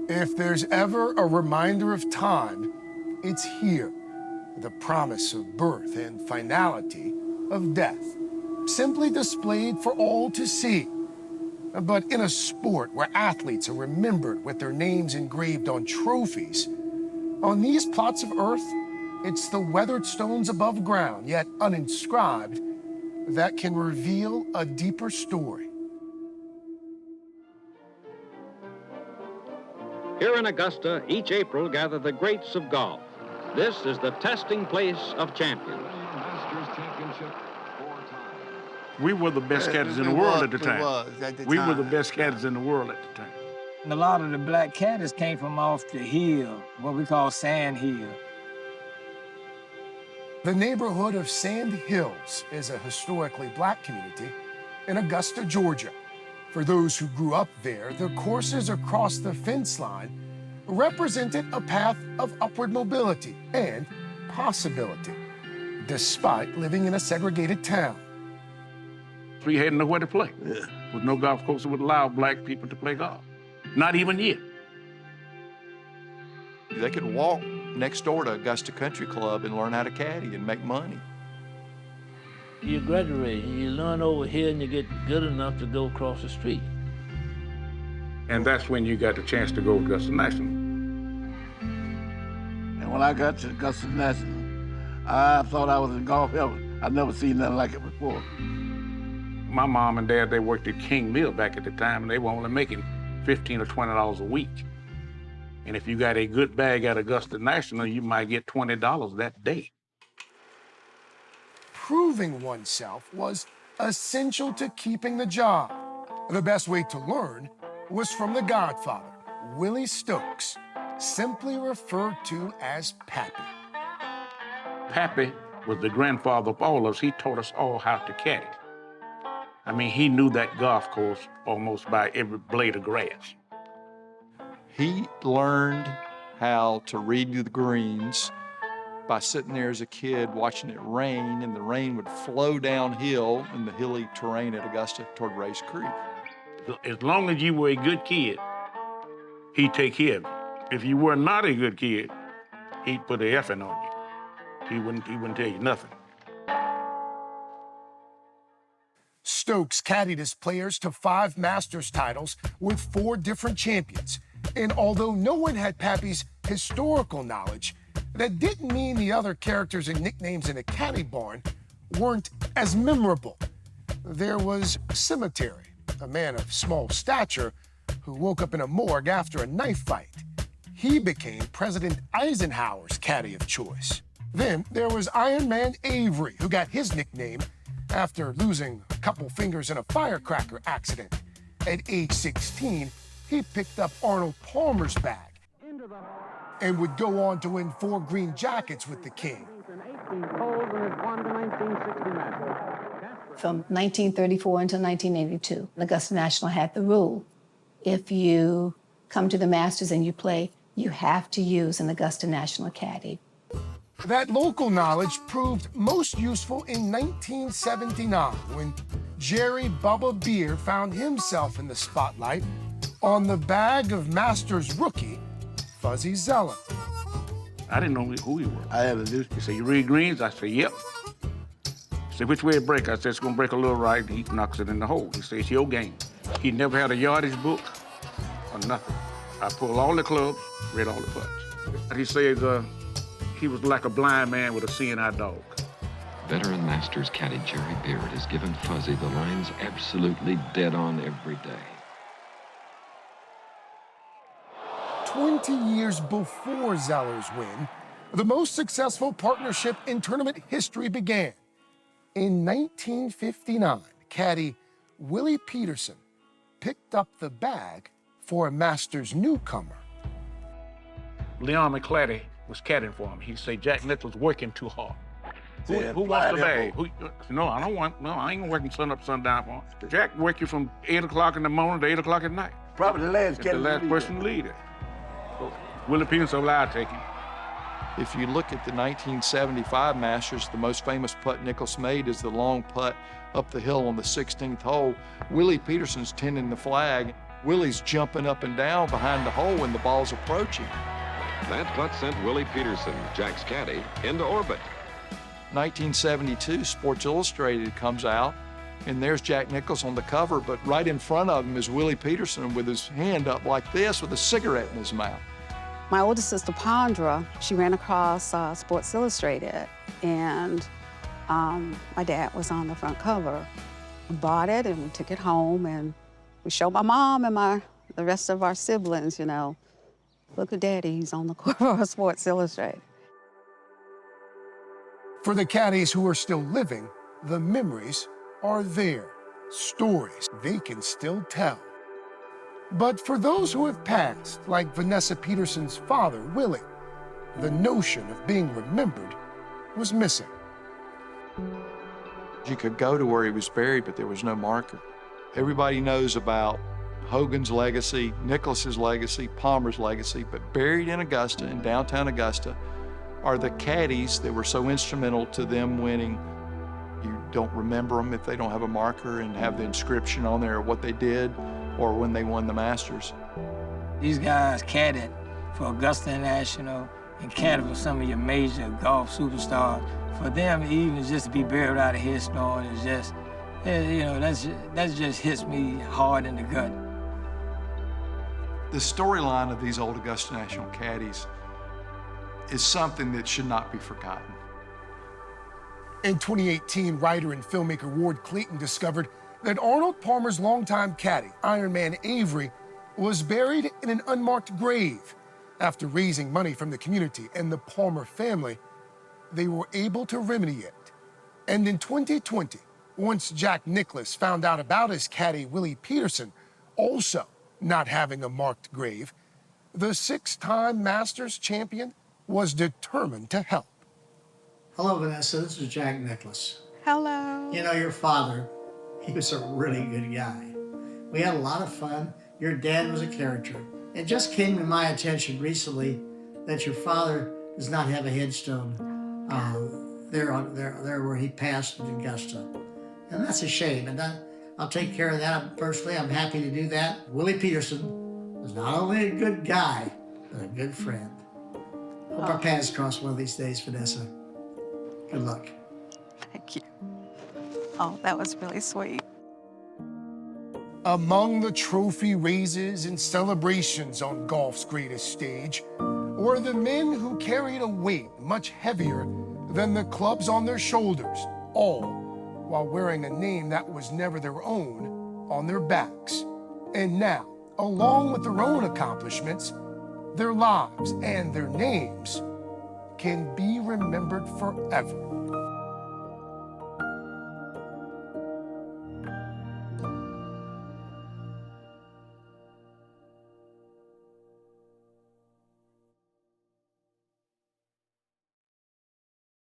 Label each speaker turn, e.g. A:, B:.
A: If there's ever a reminder of time, it's here. The promise of birth and finality of death, simply displayed for all to see. But in a sport where athletes are remembered with their names engraved on trophies, on these plots of earth, it's the weathered stones above ground, yet uninscribed, that can reveal a deeper story.
B: Here in Augusta, each April gather the greats of golf. This is the testing place of champions.
C: Masters Championship 4 times.
D: We were the best caddies in the world at the time. We were the best caddies in the world at the time.
E: And a lot of the black caddies came from off the hill, what we call Sand Hill.
A: The neighborhood of Sand Hills is a historically black community in Augusta, Georgia. For those who grew up there, the courses across the fence line represented a path of upward mobility and possibility, despite living in a segregated town.
D: We had nowhere to play. With no golf course that would allow black people to play golf. Not even yet.
F: They could walk next door to Augusta Country Club and learn how to caddy and make money.
G: You graduate, you learn over here, and you get good enough to go across the street.
D: And that's when you got the chance to go to Augusta National.
H: And when I got to Augusta National, I thought I was in golf heaven. I'd never seen nothing like it before.
D: My mom and dad, they worked at King Mill back at the time, and they were only making $15 or $20 a week. And if you got a good bag at Augusta National, you might get $20 that day.
A: Proving oneself was essential to keeping the job. The best way to learn was from the godfather, Willie Stokes, simply referred to as Pappy.
D: Pappy was the grandfather of all of us. He taught us all how to caddy. I mean, he knew that golf course almost by every blade of grass.
F: He learned how to read the greens by sitting there as a kid watching it rain, and the rain would flow downhill in the hilly terrain at Augusta toward Race Creek.
D: As long as you were a good kid, he'd take care of you. If you were not a good kid, he'd put an effing on you. He wouldn't tell you nothing.
A: Stokes caddied his players to 5 Masters titles with 4 different champions. And although no one had Pappy's historical knowledge, that didn't mean the other characters and nicknames in the caddy barn weren't as memorable. There was Cemetery, a man of small stature who woke up in a morgue after a knife fight. He became President Eisenhower's caddy of choice. Then there was Iron Man Avery, who got his nickname after losing a couple fingers in a firecracker accident. At age 16, he picked up Arnold Palmer's bag and would go on to win 4 green jackets with the king.
I: From 1934 until 1982, Augusta National had the rule: if you come to the Masters and you play, you have to use an Augusta National caddy.
A: That local knowledge proved most useful in 1979 when Jerry Bubba Beer found himself in the spotlight on the bag of Masters rookie Fuzzy Zeller.
D: I didn't know who he was.
H: I had to do.
D: He said, "You read greens?" I said, "Yep." He said, "Which way it break?" I said, "It's gonna break a little right." He knocks it in the hole. He said, "It's your game." He never had a yardage book or nothing. I pulled all the clubs, read all the putts. He says he was like a blind man with a seeing eye dog.
C: Veteran Masters caddy Jerry Beard has given Fuzzy the lines absolutely dead on every day.
A: 20 years before Zeller's win, the most successful partnership in tournament history began. In 1959, caddy Willie Peterson picked up the bag for a Masters newcomer.
D: Leon McClatty was caddying for him. He said, "Jack Nicklaus working too hard.
H: Yeah,
D: Who wants the bag?"
H: elbow.
D: No, I don't want, no, I ain't gonna work him sun up, sundown for him. Jack work you from 8 o'clock in the morning to 8 o'clock at night.
H: Probably the last
D: It's
H: caddy.
D: the last person to lead it. So, Willie Peterson, well, I'll take him.
F: If you look at the 1975 Masters, the most famous putt Nicklaus made is the long putt up the hill on the 16th hole. Willie Peterson's tending the flag. Willie's jumping up and down behind the hole when the ball's approaching.
C: That putt sent Willie Peterson, Jack's caddy, into orbit.
F: 1972, Sports Illustrated comes out, and there's Jack Nicklaus on the cover, but right in front of him is Willie Peterson with his hand up like this with a cigarette in his mouth.
J: My older sister, Pondra, she ran across Sports Illustrated, and my dad was on the front cover. We bought it, and we took it home, and we showed my mom and the rest of our siblings, you know, look at Daddy, he's on the cover of Sports Illustrated.
A: For the caddies who are still living, the memories are there, stories they can still tell. But for those who have passed, like Vanessa Peterson's father, Willie, the notion of being remembered was missing.
F: You could go to where he was buried, but there was no marker. Everybody knows about Hogan's legacy, Nicklaus's legacy, Palmer's legacy, but buried in Augusta, in downtown Augusta, are the caddies that were so instrumental to them winning. You don't remember them if they don't have a marker and have the inscription on there of what they did or when they won the Masters.
E: These guys caddied for Augusta National and caddied for some of your major golf superstars. For them, even just to be buried out of headstone is just, you know, that just hits me hard in the gut.
F: The storyline of these old Augusta National caddies is something that should not be forgotten.
A: In 2018, writer and filmmaker Ward Clayton discovered that Arnold Palmer's longtime caddy, Ironman Avery, was buried in an unmarked grave. After raising money from the community and the Palmer family, they were able to remedy it. And in 2020, once Jack Nicklaus found out about his caddy, Willie Peterson, also not having a marked grave, the six-time Masters champion was determined to help.
K: Hello, Vanessa. This is Jack Nicklaus.
J: Hello.
K: You know, your father, he was a really good guy. We had a lot of fun. Your dad was a character. It just came to my attention recently that your father does not have a headstone there where he passed in Augusta. And that's a shame. And I'll take care of that personally. I'm happy to do that. Willie Peterson was not only a good guy, but a good friend. Hope our paths cross one of these days, Vanessa. Good luck.
J: Thank you. Oh, that was really sweet.
A: Among the trophy raises and celebrations on golf's greatest stage were the men who carried a weight much heavier than the clubs on their shoulders, all while wearing a name that was never their own on their backs. And now, along with their own accomplishments, their lives and their names can be remembered forever.